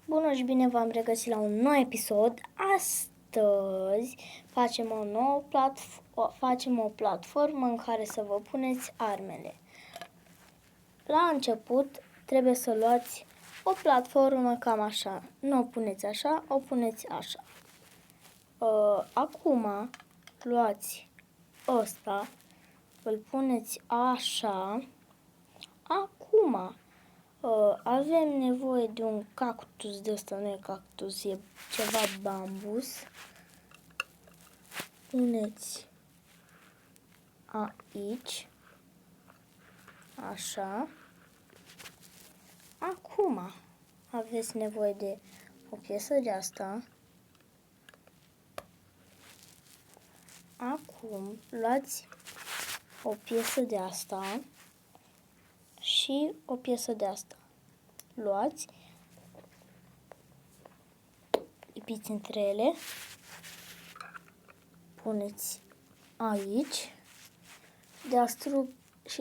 Bună și bine v-am regăsit la un nou episod. Astăzi facem o platformă în care să vă puneți armele. La început trebuie să luați o platformă cam așa. Nu o puneți așa, o puneți așa. Acum luați ăsta, îl puneți așa. Acum avem nevoie de un cactus de ăsta, nu e cactus, e ceva bambus. Puneți aici, așa. Acum aveți nevoie de o piesă de asta. Acum luați o piesă de asta și o piesă de asta. Luați, lipiți între ele, puneți aici,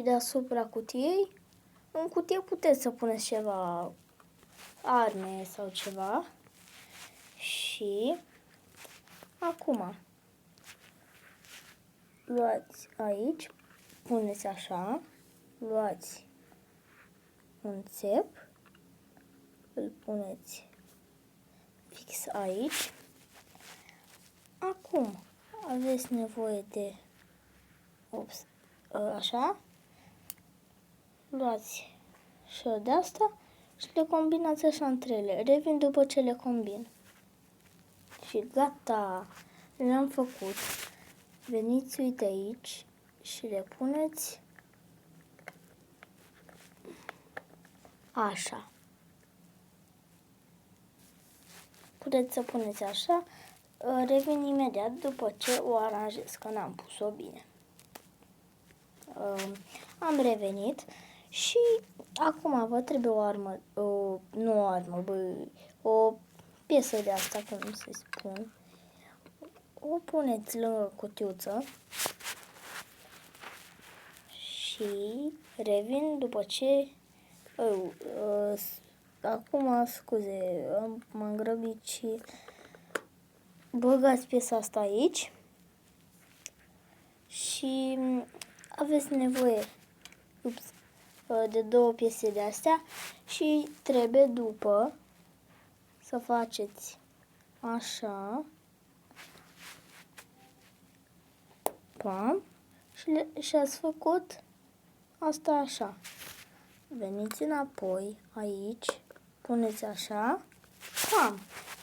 deasupra cutiei. În cutie puteți să puneți ceva, arme sau ceva. Și acum luați aici, puneți așa, luați un țep, îl puneți fix aici. Acum aveți nevoie de așa, luați și de asta și le combinați așa între ele. Revin după ce le combin. Și gata, le-am făcut. Veniți, uite aici și le puneți așa. Puteți să puneți așa. Revin imediat după ce o aranjez, că n-am pus-o bine. Am revenit și acum vă trebuie o piesă de asta, cum să spun. O puneți lângă cutiuță și revin după ce... Acum, scuze, m-am grăbit și băgați piesa asta aici și aveți nevoie de două piese de astea și trebuie după să faceți așa, pam, și ați făcut asta așa. Veniți înapoi aici, puneți așa, pam.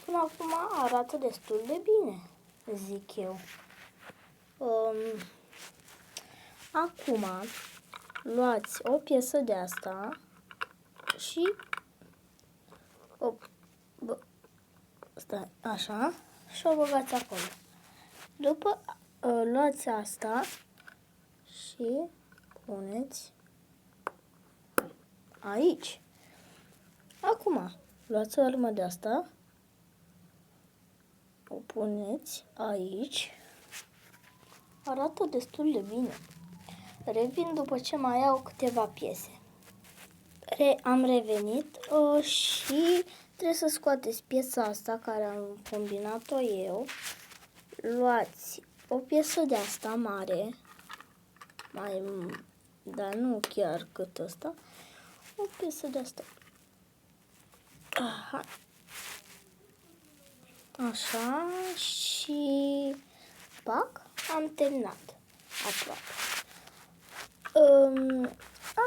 Până acum arată destul de bine, zic eu. Acum luați o piesă de asta și așa și o băgați acolo. După luați asta și puneți aici. Acum luați o armă de asta, o puneți aici. Arată destul de bine. Revin după ce mai iau câteva piese. Am revenit și trebuie să scoateți piesa asta care am combinat-o eu. Luați o piesă de asta mare, dar nu chiar cât asta. O piesă de asta. Aha. Așa și pac, am terminat aproape.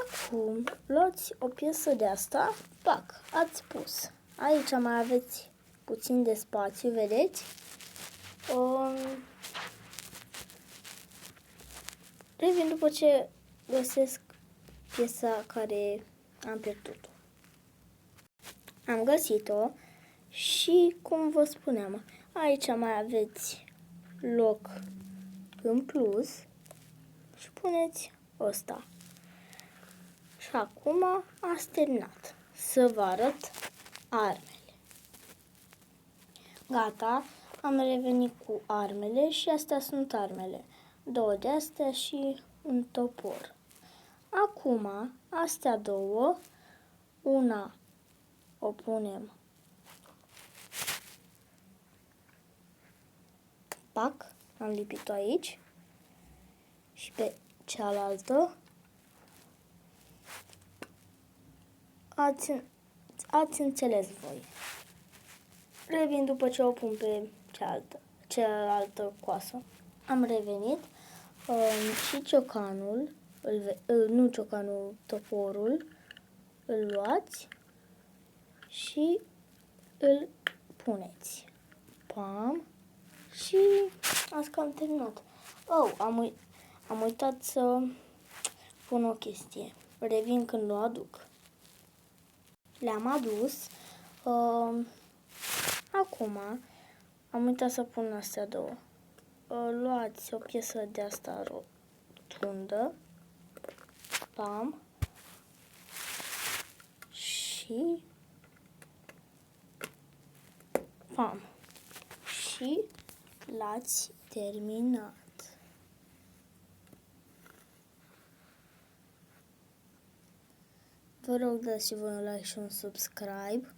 Acum luați o piesă de asta, pac, ați pus. Aici mai aveți puțin de spațiu, vedeți? Revin după ce găsesc piesa care am pierdut-o. Am găsit-o și, cum vă spuneam, aici mai aveți loc în plus și puneți ăsta. Și acum ați terminat. Să vă arăt armele. Gata, am revenit cu armele și astea sunt armele. Două de astea și un topor. Acum, astea două, una o punem Pac, am lipit-o aici și pe cealaltă. Ați înțeles voi. Revin după ce o pun pe cealaltă coasă. Am revenit și ciocanul, nu ciocanul, toporul, îl luați și îl puneți. Pam! Și ați cam terminat. Oh, am uitat să pun o chestie. Revin când o aduc. Le-am adus. Acum am uitat să pun astea două. Luați o piesă de asta rotundă. Pam. Și pam. Și l-ați terminat. Vă rog, dați și voi un like și un subscribe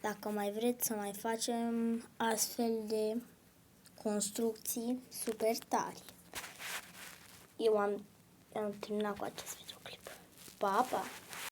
dacă mai vreți să mai facem astfel de construcții super tari. Eu am terminat cu acest videoclip. Pa, pa!